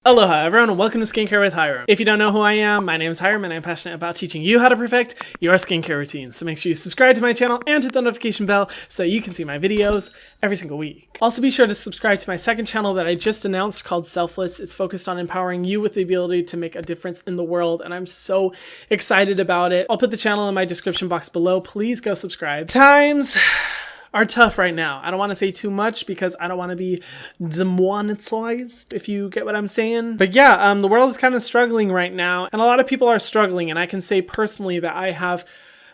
Aloha everyone and welcome to Skincare with Hyrum. If you don't know who I am, my name is Hyrum and I'm passionate about teaching you how to perfect your skincare routine. So make sure you subscribe to my channel and hit the notification bell so that you can see my videos every single week. Also be sure to subscribe to my second channel that I just announced called Selfless. It's focused on empowering you with the ability to make a difference in the world and I'm so excited about it. I'll put the channel in my description box below. Please go subscribe. Times are tough right now. I don't want to say too much because I don't want to be demonetized, if you get what I'm saying. But yeah, the world is kind of struggling right now and a lot of people are struggling, and I can say personally that I have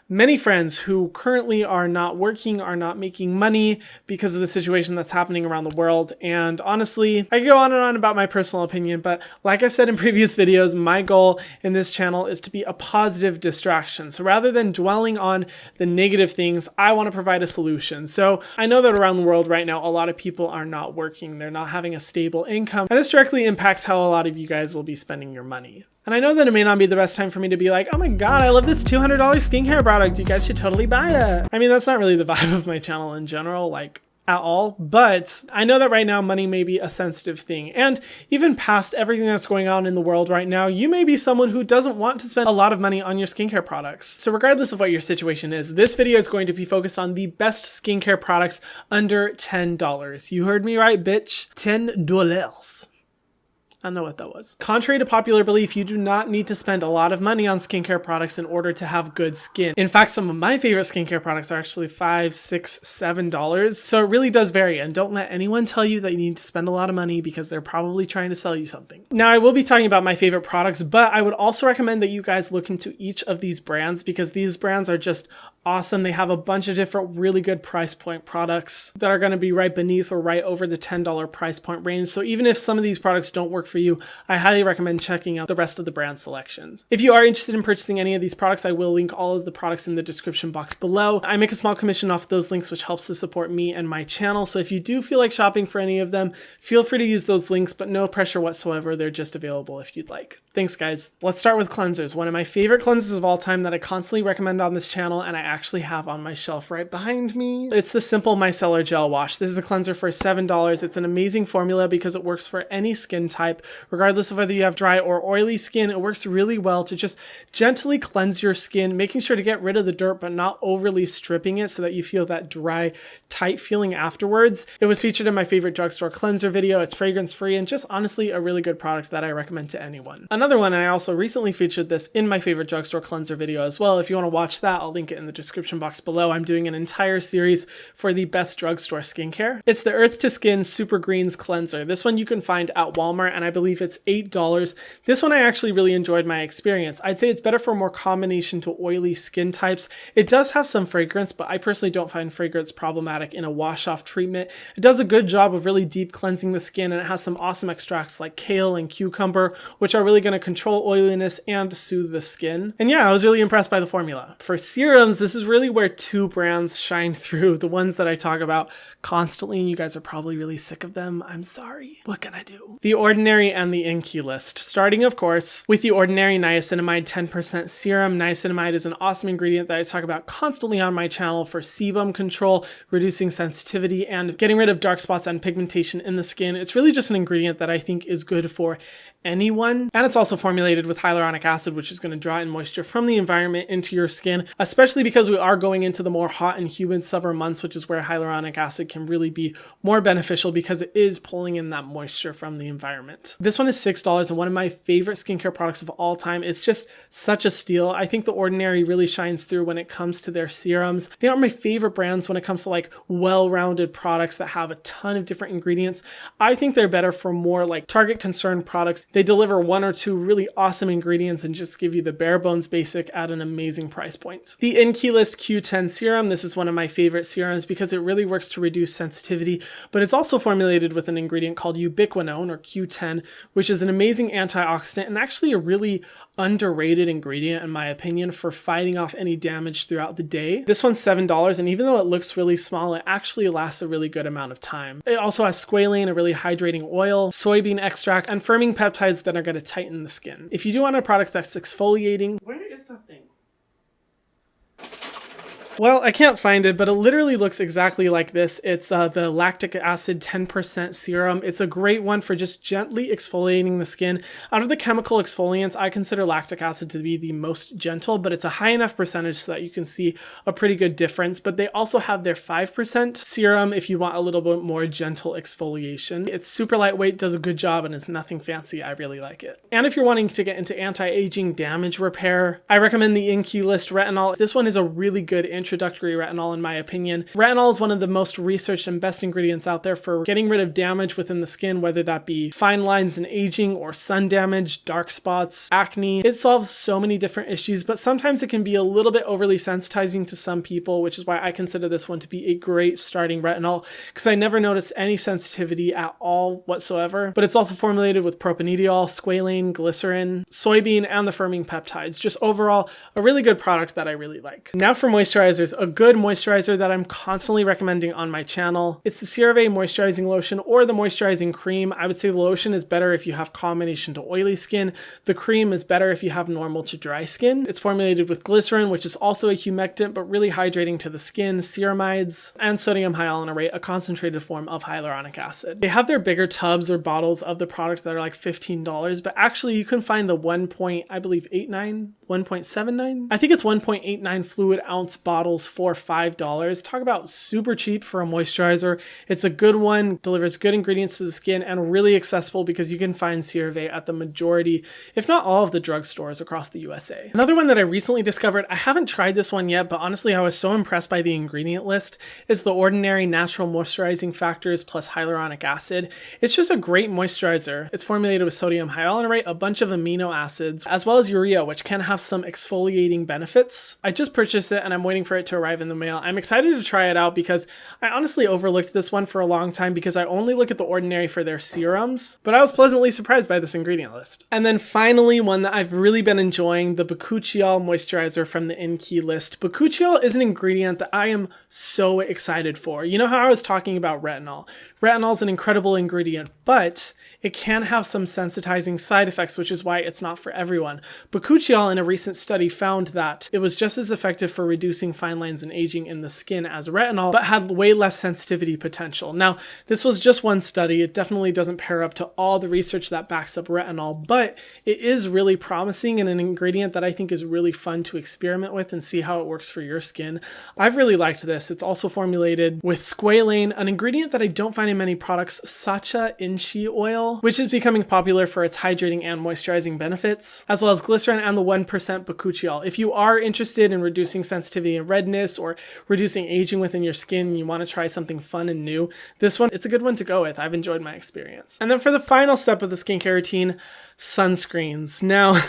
many friends who currently are not working, are not making money because of the situation that's happening around the world. And honestly, I go on and on about my personal opinion, but like I've said in previous videos, my goal in this channel is to be a positive distraction. So rather than dwelling on the negative things, I want to provide a solution. So I know that around the world right now, a lot of people are not working. They're not having a stable income. And this directly impacts how a lot of you guys will be spending your money. And I know that it may not be the best time for me to be like, oh my god, I love this $200 skincare product. You guys should totally buy it. I mean, that's not really the vibe of my channel in general, like at all. But I know that right now money may be a sensitive thing. And even past everything that's going on in the world right now, you may be someone who doesn't want to spend a lot of money on your skincare products. So regardless of what your situation is, this video is going to be focused on the best skincare products under $10. You heard me right, bitch. $10. I don't know what that was. Contrary to popular belief, you do not need to spend a lot of money on skincare products in order to have good skin. In fact, some of my favorite skincare products are actually $5, $6, $7. So it really does vary, and don't let anyone tell you that you need to spend a lot of money because they're probably trying to sell you something. Now, I will be talking about my favorite products, but I would also recommend that you guys look into each of these brands because these brands are just awesome. They have a bunch of different really good price point products that are going to be right beneath or right over the $10 price point range. So even if some of these products don't work for you, I highly recommend checking out the rest of the brand selections. If you are interested in purchasing any of these products, I will link all of the products in the description box below. I make a small commission off those links, which helps to support me and my channel. So if you do feel like shopping for any of them, feel free to use those links, but no pressure whatsoever. They're just available if you'd like. Thanks, guys. Let's start with cleansers. One of my favorite cleansers of all time that I constantly recommend on this channel, and I actually have on my shelf right behind me. It's the simple Micellar Gel Wash. This is a cleanser for $7. It's an amazing formula because it works for any skin type, regardless of whether you have dry or oily skin. It works really well to just gently cleanse your skin, making sure to get rid of the dirt, but not overly stripping it so that you feel that dry, tight feeling afterwards. It was featured in my favorite drugstore cleanser video. It's fragrance free and just honestly a really good product that I recommend to anyone. Another one, and I also recently featured this in my favorite drugstore cleanser video as well. If you want to watch that, I'll link it in the description box below. I'm doing an entire series for the best drugstore skincare. It's the Earth to Skin Super Greens Cleanser. This one you can find at Walmart, and I believe it's $8. This one I actually really enjoyed my experience. I'd say it's better for more combination to oily skin types. It does have some fragrance, but I personally don't find fragrance problematic in a wash-off treatment. It does a good job of really deep cleansing the skin, and it has some awesome extracts like kale and cucumber, which are really going to control oiliness and soothe the skin. And yeah, I was really impressed by the formula. For serums, this is really where two brands shine through, the ones that I talk about constantly, and you guys are probably really sick of them. I'm sorry. What can I do? The Ordinary and the Inkey list. Starting, of course, with the Ordinary Niacinamide 10% Serum. Niacinamide is an awesome ingredient that I talk about constantly on my channel for sebum control, reducing sensitivity, and getting rid of dark spots and pigmentation in the skin. It's really just an ingredient that I think is good for anyone. And it's also formulated with hyaluronic acid, which is going to draw in moisture from the environment into your skin, especially because we are going into the more hot and humid summer months, which is where hyaluronic acid can really be more beneficial because it is pulling in that moisture from the environment. This one is $6 and one of my favorite skincare products of all time. It's just such a steal. I think The Ordinary really shines through when it comes to their serums. They are my favorite brands when it comes to like well-rounded products that have a ton of different ingredients. I think they're better for more like target concerned products. They deliver one or two really awesome ingredients and just give you the bare bones basic at an amazing price point. The Inkey List Q10 Serum. This is one of my favorite serums because it really works to reduce sensitivity, but it's also formulated with an ingredient called Ubiquinone or Q10, which is an amazing antioxidant and actually a really underrated ingredient in my opinion for fighting off any damage throughout the day. This one's $7, and even though it looks really small, it actually lasts a really good amount of time. It also has squalane, a really hydrating oil, soybean extract, and firming peptides that are going to tighten the skin. If you do want a product that's exfoliating, where is that thing? Well, I can't find it, but it literally looks exactly like this. It's the Lactic Acid 10% serum. It's a great one for just gently exfoliating the skin. Out of the chemical exfoliants, I consider lactic acid to be the most gentle, but it's a high enough percentage so that you can see a pretty good difference. But they also have their 5% serum if you want a little bit more gentle exfoliation. It's super lightweight, does a good job, and it's nothing fancy. I really like it. And if you're wanting to get into anti-aging damage repair, I recommend the Inkey List Retinol. This one is a really good introductory retinol in my opinion. Retinol is one of the most researched and best ingredients out there for getting rid of damage within the skin, whether that be fine lines and aging or sun damage, dark spots, acne. It solves so many different issues, but sometimes it can be a little bit overly sensitizing to some people, which is why I consider this one to be a great starting retinol, because I never noticed any sensitivity at all whatsoever. But it's also formulated with propanediol, squalane, glycerin, soybean, and the firming peptides. Just overall, a really good product that I really like. Now for moisturizers, a good moisturizer that I'm constantly recommending on my channel. It's the CeraVe Moisturizing Lotion or the Moisturizing Cream. I would say the lotion is better if you have combination to oily skin. The cream is better if you have normal to dry skin. It's formulated with glycerin, which is also a humectant, but really hydrating to the skin, ceramides, and sodium hyaluronate, a concentrated form of hyaluronic acid. They have their bigger tubs or bottles of the product that are like $15, but actually you can find the 1.79? I think it's 1.89 fluid ounce bottles for $5. Talk about super cheap for a moisturizer. It's a good one, delivers good ingredients to the skin, and really accessible because you can find CeraVe at the majority, if not all, of the drugstores across the USA. Another one that I recently discovered, I haven't tried this one yet, but honestly I was so impressed by the ingredient list, is the Ordinary Natural Moisturizing Factors plus Hyaluronic Acid. It's just a great moisturizer. It's formulated with sodium hyaluronate, a bunch of amino acids, as well as urea, which can have some exfoliating benefits. I just purchased it and I'm waiting for it to arrive in the mail. I'm excited to try it out because I honestly overlooked this one for a long time because I only look at the Ordinary for their serums, but I was pleasantly surprised by this ingredient list. And then finally, one that I've really been enjoying, the Bakuchiol moisturizer from the Inkey list. Bakuchiol is an ingredient that I am so excited for. You know how I was talking about retinol? Retinol is an incredible ingredient, but it can have some sensitizing side effects, which is why it's not for everyone. Bakuchiol in a recent study found that it was just as effective for reducing fine lines and aging in the skin as retinol, but had way less sensitivity potential. Now, this was just one study. It definitely doesn't pair up to all the research that backs up retinol, but it is really promising and an ingredient that I think is really fun to experiment with and see how it works for your skin. I've really liked this. It's also formulated with squalane, an ingredient that I don't find in many products, Sacha Inchi Oil, which is becoming popular for its hydrating and moisturizing benefits, as well as glycerin and the 1% Bakuchiol. If you are interested in reducing sensitivity and redness or reducing aging within your skin and you want to try something fun and new, this one, it's a good one to go with. I've enjoyed my experience. And then for the final step of the skincare routine, sunscreens. Now,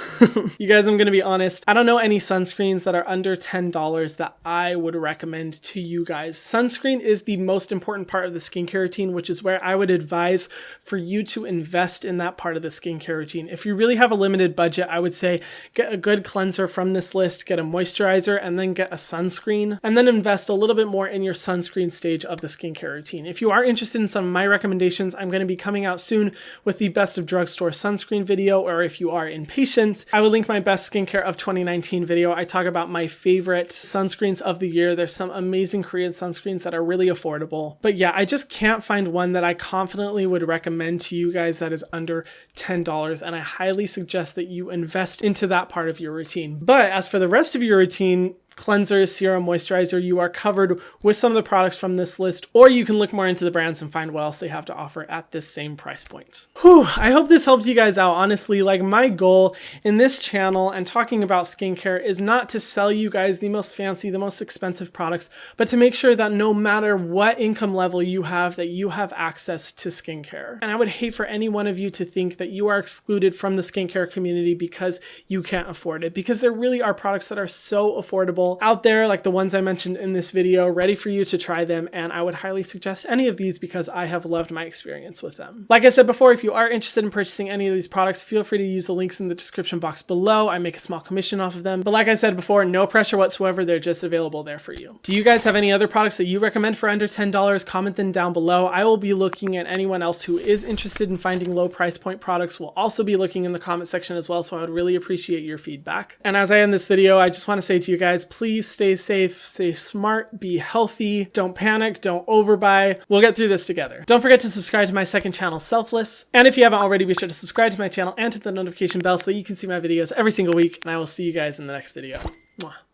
you guys, I'm going to be honest, I don't know any sunscreens that are under $10 that I would recommend to you guys. Sunscreen is the most important part of the skincare routine, which is where I would advise for you to invest in that part of the skincare routine. If you really have a limited budget, I would say get a good cleanser from this list, get a moisturizer, and then get a sunscreen, and then invest a little bit more in your sunscreen stage of the skincare routine. If you are interested in some of my recommendations, I'm going to be coming out soon with the best of drugstore sunscreen video, or if you are impatient, I will link my best skincare of 2019 video. I talk about my favorite sunscreens of the year. There's some amazing Korean sunscreens that are really affordable. But yeah, I just can't find one that I confidently would recommend to you guys that is under $10, and I highly suggest that you invest into that part of your routine. But as for the rest of your routine, cleanser, serum, moisturizer, you are covered with some of the products from this list, or you can look more into the brands and find what else they have to offer at this same price point. Whew, I hope this helped you guys out. Honestly, like, my goal in this channel and talking about skincare is not to sell you guys the most fancy, the most expensive products, but to make sure that no matter what income level you have, that you have access to skincare. And I would hate for any one of you to think that you are excluded from the skincare community because you can't afford it, because there really are products that are so affordable out there, like the ones I mentioned in this video, ready for you to try them, and I would highly suggest any of these because I have loved my experience with them. Like I said before, if you are interested in purchasing any of these products, feel free to use the links in the description box below. I make a small commission off of them, but like I said before, no pressure whatsoever. They're just available there for you. Do you guys have any other products that you recommend for under $10? Comment them down below. I will be looking at anyone else who is interested in finding low price point products. Will also be looking in the comment section as well, so I would really appreciate your feedback. And as I end this video, I just want to say to you guys, please stay safe, stay smart, be healthy, don't panic, don't overbuy. We'll get through this together. Don't forget to subscribe to my second channel, Selfless. And if you haven't already, be sure to subscribe to my channel and hit the notification bell so that you can see my videos every single week. And I will see you guys in the next video. Mwah.